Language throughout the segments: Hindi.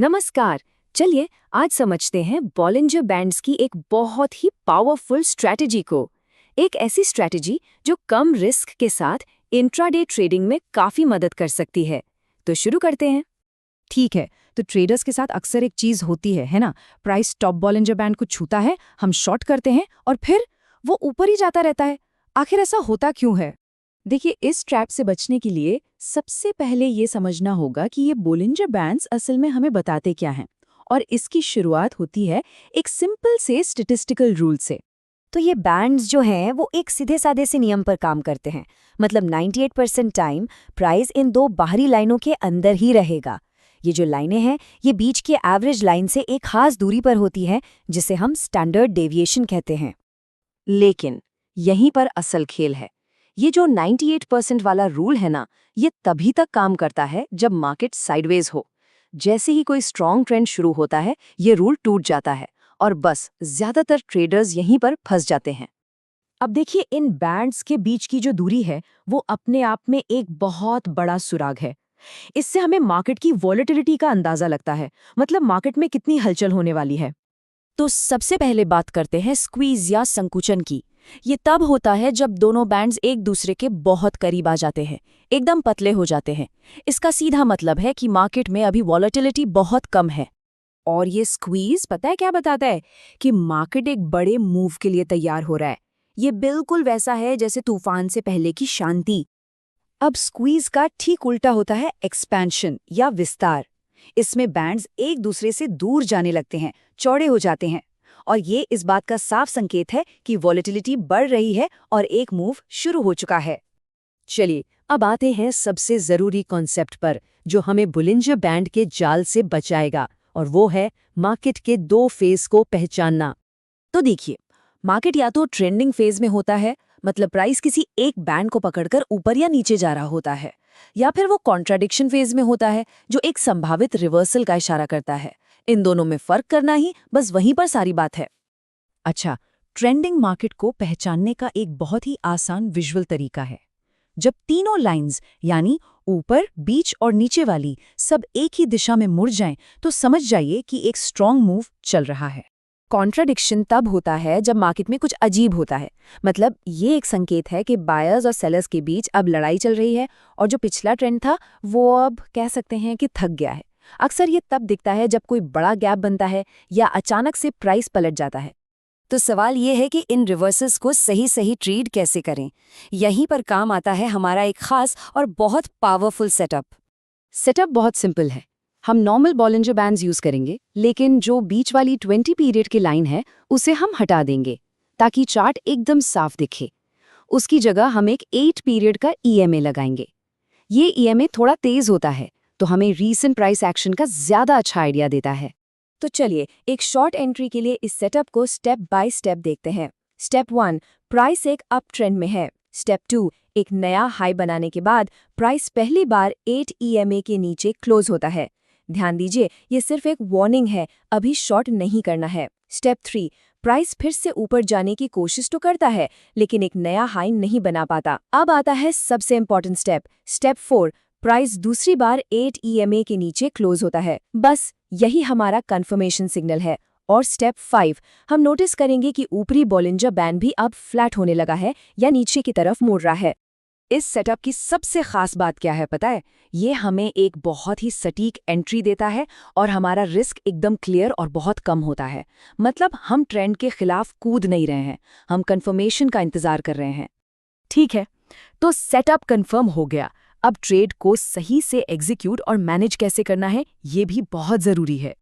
नमस्कार। चलिए आज समझते हैं बॉलिंजर बैंड्स की एक बहुत ही पावरफुल स्ट्रैटेजी को। एक ऐसी स्ट्रैटेजी जो कम रिस्क के साथ इंट्राडे ट्रेडिंग में काफी मदद कर सकती है। तो शुरू करते हैं। ठीक है, तो ट्रेडर्स के साथ अक्सर एक चीज होती है ना। प्राइस टॉप बॉलिंजर बैंड को छूता है, हम शॉर्ट करते हैं और फिर वो ऊपर ही जाता रहता है। आखिर ऐसा होता क्यों है? देखिए, इस ट्रैप से बचने के लिए सबसे पहले ये समझना होगा कि ये बॉलिंजर बैंड्स असल में हमें बताते क्या हैं। और इसकी शुरुआत होती है एक सिंपल से स्टैटिस्टिकल रूल से। तो ये बैंड्स जो हैं वो एक सीधे साधे से नियम पर काम करते हैं। मतलब 98% टाइम प्राइस इन दो बाहरी लाइनों के अंदर ही रहेगा। ये जो लाइनें हैं ये बीच के एवरेज लाइन से एक खास दूरी पर होती हैं, जिसे हम स्टैंडर्ड डेविएशन कहते हैं। लेकिन यहीं पर असल खेल है। ये जो 98% वाला रूल है ना, ये तभी तक काम करता है जब मार्केट साइडवेज हो। जैसे ही कोई स्ट्रॉन्ग ट्रेंड शुरू होता है, ये रूल टूट जाता है और बस ज्यादातर ट्रेडर्स यहीं पर फंस जाते हैं। अब देखिए, इन बैंड्स के बीच की जो दूरी है वो अपने आप में एक बहुत बड़ा सुराग है। इससे हमें मार्केट की वॉलेटिलिटी का अंदाजा लगता है, मतलब मार्केट में कितनी हलचल होने वाली है। तो सबसे पहले बात करते हैं स्क्वीज या संकुचन की। ये तब होता है जब दोनों बैंड्स एक दूसरे के बहुत करीब आ जाते हैं, एकदम पतले हो जाते हैं। इसका सीधा मतलब है कि मार्केट में अभी वॉलेटिलिटी बहुत कम है। और ये स्क्वीज पता है क्या बताता है? कि मार्केट एक बड़े मूव के लिए तैयार हो रहा है। ये बिल्कुल वैसा है जैसे तूफान से पहले की शांति। अब स्क्वीज का ठीक उल्टा होता है एक्सपेंशन या विस्तार। इसमें बैंड्स एक दूसरे से दूर जाने लगते हैं, चौड़े हो जाते हैं। और ये इस बात का साफ संकेत है कि वॉलेटिलिटी बढ़ रही है और एक मूव शुरू हो चुका है। चलिए, अब आते हैं सबसे जरूरी कॉन्सेप्ट पर, जो हमें बॉलिंजर बैंड के जाल से बचाएगा, और वो है मार्केट के दो फेज को पहचानना। तो देखिए, मार्केट या तो ट्रेंडिंग फेज में होता है, मतलब प्राइस किसी एक बैंड को पकड़कर ऊपर या नीचे जा रहा होता है, या फिर वो कॉन्ट्राडिक्शन फेज में होता है, जो एक संभावित रिवर्सल का इशारा करता है। इन दोनों में फर्क करना ही बस वहीं पर सारी बात है। अच्छा, ट्रेंडिंग मार्केट को पहचानने का एक बहुत ही आसान विजुअल तरीका है। जब तीनों लाइंस यानी ऊपर, बीच और नीचे वाली सब एक ही दिशा में मुड़ जाएं, तो समझ जाइए कि एक स्ट्रॉन्ग मूव चल रहा है। कॉन्ट्राडिक्शन तब होता है जब मार्केट में कुछ अजीब होता है, मतलब ये एक संकेत है कि बायर्स और सेलर्स के बीच अब लड़ाई चल रही है और जो पिछला ट्रेंड था वो अब कह सकते हैं कि थक गया है। अक्सर ये तब दिखता है जब कोई बड़ा गैप बनता है या अचानक से प्राइस पलट जाता है। तो सवाल ये है कि इन रिवर्सल्स को सही सही ट्रेड कैसे करें। यहीं पर काम आता है हमारा एक खास और बहुत पावरफुल सेटअप बहुत सिंपल है। हम नॉर्मल बॉलिंजर बैंड्स यूज करेंगे, लेकिन जो बीच वाली 20 पीरियड की लाइन है उसे हम हटा देंगे ताकि चार्ट एकदम साफ दिखे। उसकी जगह हम एक 8 पीरियड का ईएमए लगाएंगे। ये ईएमए थोड़ा तेज होता है, तो हमें रीसेंट प्राइस एक्शन का ज्यादा अच्छा आइडिया देता है। तो चलिए एक शॉर्ट एंट्री के लिए इस सेटअप को स्टेप बाय स्टेप देखते हैं। स्टेप 1, प्राइस एक अप ट्रेंड में है। स्टेप 2, एक नया हाई बनाने के बाद प्राइस पहली बार 8 ईएमए के नीचे क्लोज होता है। ध्यान दीजिए, ये सिर्फ एक वार्निंग है, अभी शॉर्ट नहीं करना है। स्टेप 3, प्राइस फिर से ऊपर जाने की कोशिश तो करता है, लेकिन एक नया हाई नहीं बना पाता। अब आता है सबसे इंपॉर्टेंट स्टेप 4, प्राइस दूसरी बार 8 ईएमए के नीचे क्लोज होता है। बस यही हमारा कंफर्मेशन सिग्नल है। और स्टेप 5, हम नोटिस करेंगे कि ऊपरी बॉलिंजर बैंड भी अब फ्लैट होने लगा है या नीचे की तरफ मुड़ रहा है। इस सेटअप की सबसे खास बात क्या है पता है? ये हमें एक बहुत ही सटीक एंट्री देता है और हमारा रिस्क एकदम क्लियर और बहुत कम होता है। मतलब हम ट्रेंड के खिलाफ कूद नहीं रहे हैं, हम कंफर्मेशन का इंतजार कर रहे हैं। ठीक है, तो सेटअप कंफर्म हो गया। अब ट्रेड को सही से एग्जीक्यूट और मैनेज कैसे करना है, ये भी बहुत जरूरी है।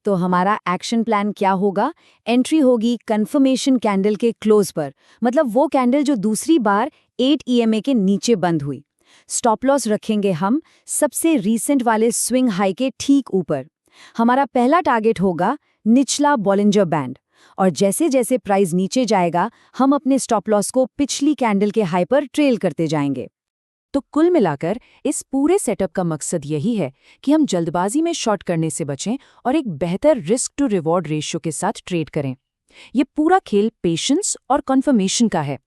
तो हमारा एक्शन प्लान क्या होगा? एंट्री होगी कंफर्मेशन कैंडल के क्लोज पर, मतलब वो कैंडल जो दूसरी बार 8 ईएमए के नीचे बंद हुई। स्टॉप लॉस रखेंगे हम सबसे रीसेंट वाले स्विंग हाई के ठीक ऊपर। हमारा पहला टारगेट होगा निचला बॉलिंजर बैंड, और जैसे जैसे प्राइस नीचे जाएगा हम अपने स्टॉप लॉस को पिछली कैंडल के हाई पर ट्रेल करते जाएंगे। तो कुल मिलाकर इस पूरे सेटअप का मकसद यही है कि हम जल्दबाजी में शॉर्ट करने से बचें और एक बेहतर रिस्क टू रिवॉर्ड रेशियो के साथ ट्रेड करें। ये पूरा खेल पेशेंस और कन्फर्मेशन का है।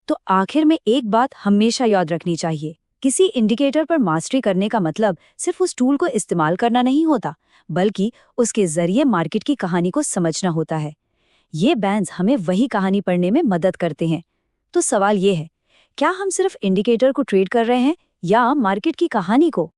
तो आखिर में एक बात हमेशा याद रखनी चाहिए, किसी इंडिकेटर पर मास्टरी करने का मतलब सिर्फ उस टूल को इस्तेमाल करना नहीं होता, बल्कि उसके जरिए मार्केट की कहानी को समझना होता है। ये बैंड्स हमें वही कहानी पढ़ने में मदद करते हैं। तो सवाल ये है, क्या हम सिर्फ इंडिकेटर को ट्रेड कर रहे हैं या मार्केट की कहानी को?